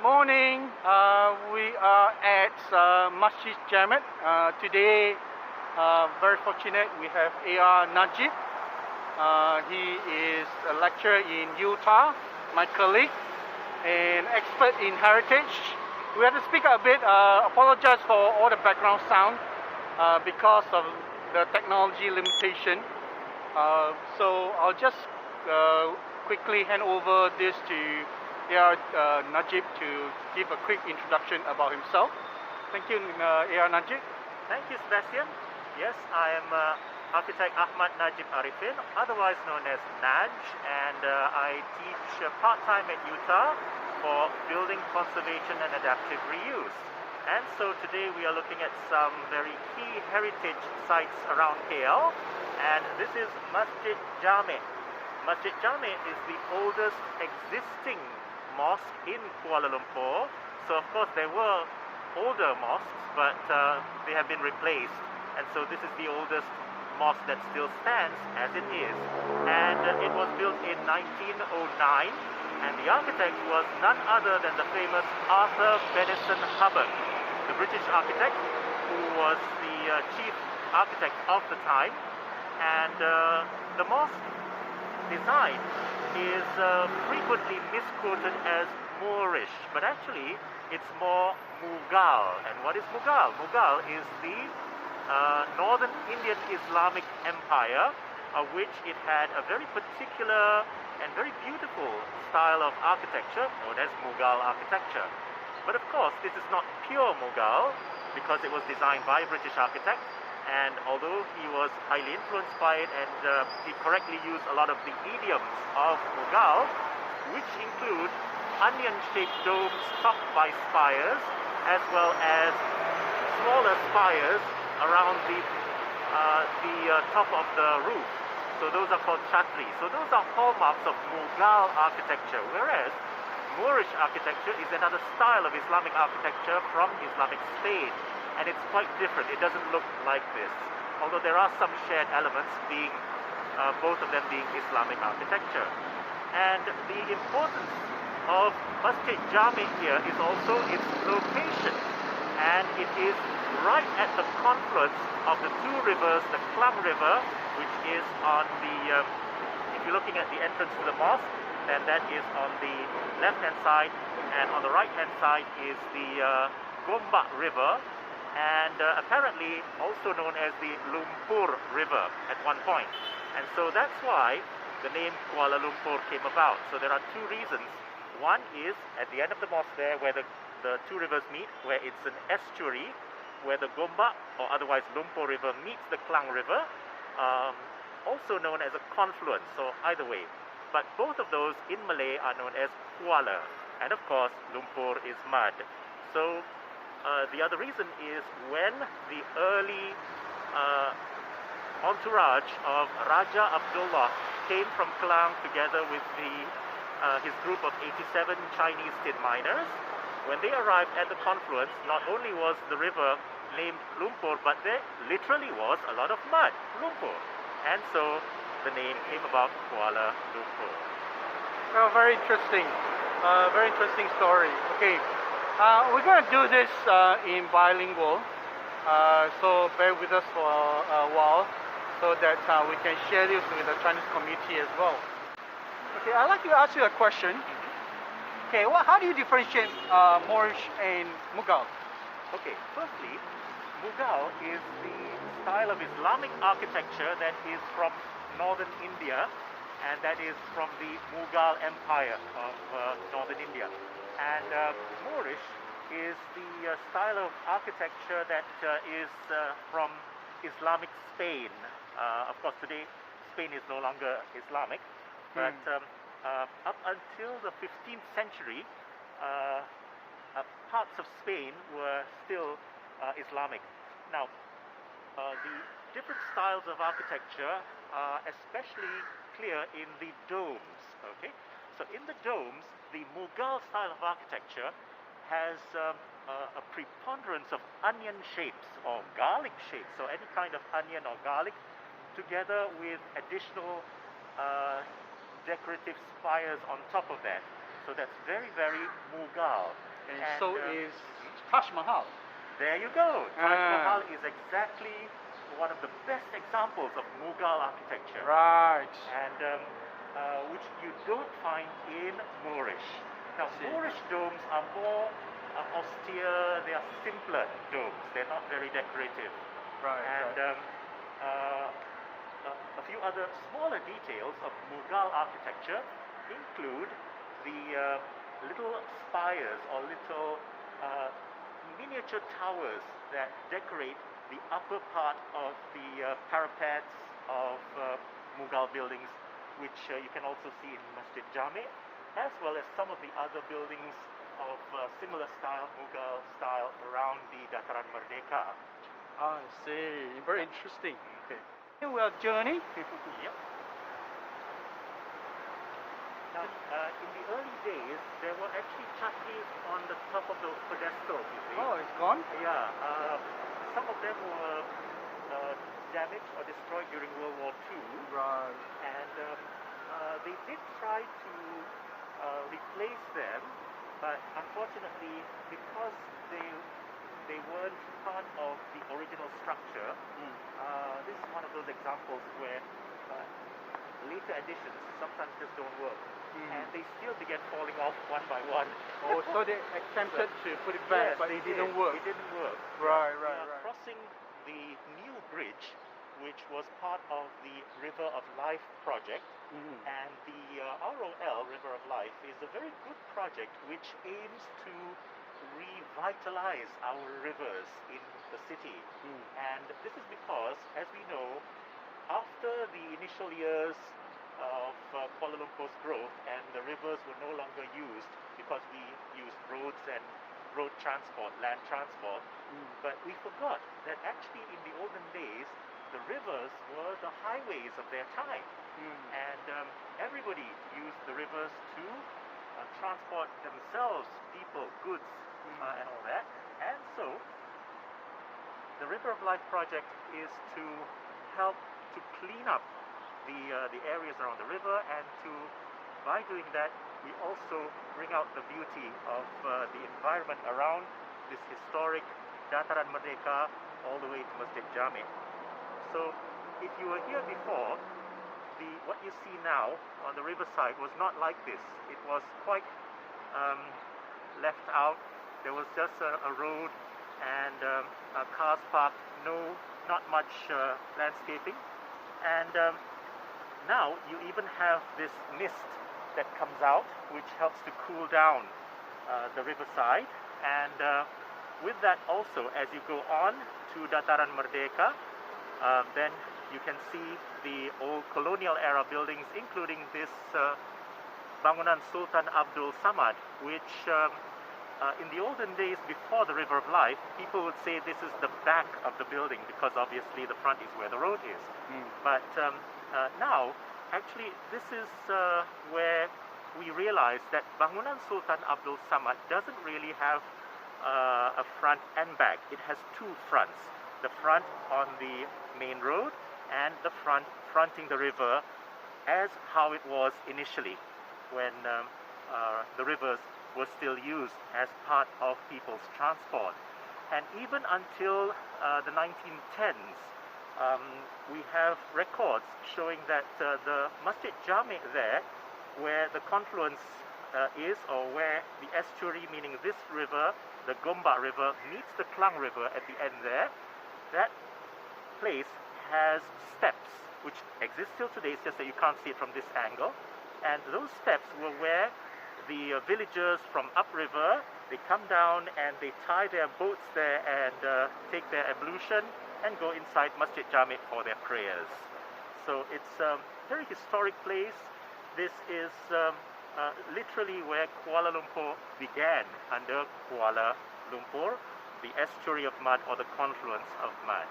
Morning. We are at Masjid Jamek. Today, very fortunate, we have AR Nadge. He is a lecturer in UTAR, my colleague, and expert in heritage. We have to speak a bit, apologize for all the background sound because of the technology limitation. So I'll just quickly hand over this to AR Nadge to give a quick introduction about himself. Thank you, AR Nadge. Thank you, Sebastian. Yes, I am architect Ahmad Nadge Ariffin, otherwise known as Nadge, and I teach part-time at UTAR for building conservation and adaptive reuse. And so today we are looking at some very key heritage sites around KL, and this is Masjid Jamek. Masjid Jamek is the oldest existing mosque in Kuala Lumpur. So of course there were older mosques, but they have been replaced, and so this is the oldest mosque that still stands as it is. And it was built in 1909, and the architect was none other than the famous Arthur Benison Hubbard, the British architect who was the chief architect of the time. And the mosque design is frequently misquoted as Moorish, but actually it's more Mughal. And what is Mughal? Mughal is the Northern Indian Islamic Empire, of which it had a very particular and very beautiful style of architecture known as Mughal architecture. But of course this is not pure Mughal, because it was designed by a British architect. And although he was highly influenced by it, and he correctly used a lot of the idioms of Mughal, which include onion-shaped domes topped by spires, as well as smaller spires around the top of the roof. So those are called chatri. So those are hallmarks of Mughal architecture, whereas Moorish architecture is another style of Islamic architecture from Islamic Spain. And it's quite different. It doesn't look like this, although there are some shared elements, being both of them being Islamic architecture. And the importance of Masjid Jamek here is also its location, and it is right at the confluence of the two rivers, the Klang River, which is on the, if you're looking at the entrance to the mosque, then that is on the left-hand side, and on the right-hand side is the Gombak River, and apparently also known as the Lumpur River at one point. And so that's why the name Kuala Lumpur came about. So there are two reasons. One is at the end of the mosque there, where the two rivers meet, where it's an estuary, where the Gombak, or otherwise Lumpur River, meets the Klang River, also known as a confluence, so either way. But both of those in Malay are known as Kuala, and of course Lumpur is mud. So the other reason is when the early entourage of Raja Abdullah came from Klang together with his group of 87 Chinese tin miners, when they arrived at the confluence, not only was the river named Lumpur, but there literally was a lot of mud, Lumpur. And so the name came about Kuala Lumpur. Oh, very interesting. Very interesting story. Okay. We're going to do this in bilingual, so bear with us for a while so that we can share this with the Chinese community as well. Okay, I'd like to ask you a question. Okay, how do you differentiate Moorish and Mughal? Okay, firstly, Mughal is the style of Islamic architecture that is from northern India, and that is from the Mughal Empire of northern India. And Moorish is the style of architecture that is from Islamic Spain. Of course, today Spain is no longer Islamic, but up until the 15th century, parts of Spain were still Islamic. Now, the different styles of architecture are especially clear in the domes. Okay, so in the domes, the Mughal style of architecture has a preponderance of onion shapes or garlic shapes, so any kind of onion or garlic, together with additional decorative spires on top of that. So So that's very, very Mughal. And so is Taj Mahal. There you go. Taj Mahal is exactly one of the best examples of Mughal architecture. Right. And which you don't find in Moorish. Now, Moorish domes are more austere, they are simpler domes. They're not very decorative. Right. And a few other smaller details of Mughal architecture include the little spires or little miniature towers that decorate the upper part of the parapets of Mughal buildings, which you can also see in Masjid Jamek, as well as some of the other buildings of similar style, Mughal style, around the Dataran Merdeka. I see. Very interesting. Okay. Here we are journey. Yep. Now, in the early days, there were actually chutneys on the top of those pedestals, you see. Oh, it's gone? Yeah. Some of them were damaged or destroyed during World War II. Right. And they did try to replace them, but unfortunately, because they weren't part of the original structure, this is one of those examples where later additions sometimes just don't work. And they still began falling off one by one. Oh, so they attempted to put it back, yes, but it didn't work. It didn't work. Right. Crossing the new bridge, which was part of the River of Life project, and the ROL, River of Life, is a very good project which aims to revitalize our rivers in the city. And this is because, as we know, after the initial years of Kuala Lumpur's growth and the rivers were no longer used because we used roads and road transport, land transport, but we forgot that actually in the olden days the rivers were the highways of their time, and everybody used the rivers to transport themselves, people, goods, and all that. And so the River of Life project is to help to clean up the areas around the river, and by doing that, we also bring out the beauty of the environment around this historic Dataran Merdeka all the way to Masjid Jamek. So, if you were here before, what you see now on the riverside was not like this. It was quite left out. There was just a road and cars parked. Not much landscaping, and now you even have this mist that comes out, which helps to cool down the riverside. And with that also, as you go on to Dataran Merdeka, then you can see the old colonial era buildings, including this Bangunan Sultan Abdul Samad, which in the olden days before the River of Life, people would say this is the back of the building because obviously the front is where the road is. But now, actually, this is where we realize that Bangunan Sultan Abdul Samad doesn't really have a front and back. It has two fronts. The front on the main road and the front fronting the river, as how it was initially when the rivers were still used as part of people's transport. And even until the 1910s, we have records showing that the Masjid Jamek there, where the confluence is, or where the estuary, meaning this river, the Gombak River, meets the Klang River at the end there, that place has steps, which exist still today. It's just that you can't see it from this angle. And those steps were where the villagers from upriver, they come down and they tie their boats there and take their ablution and go inside Masjid Jamek for their prayers. So it's a very historic place. This is literally where Kuala Lumpur began, under Kuala Lumpur, the estuary of mud or the confluence of mud.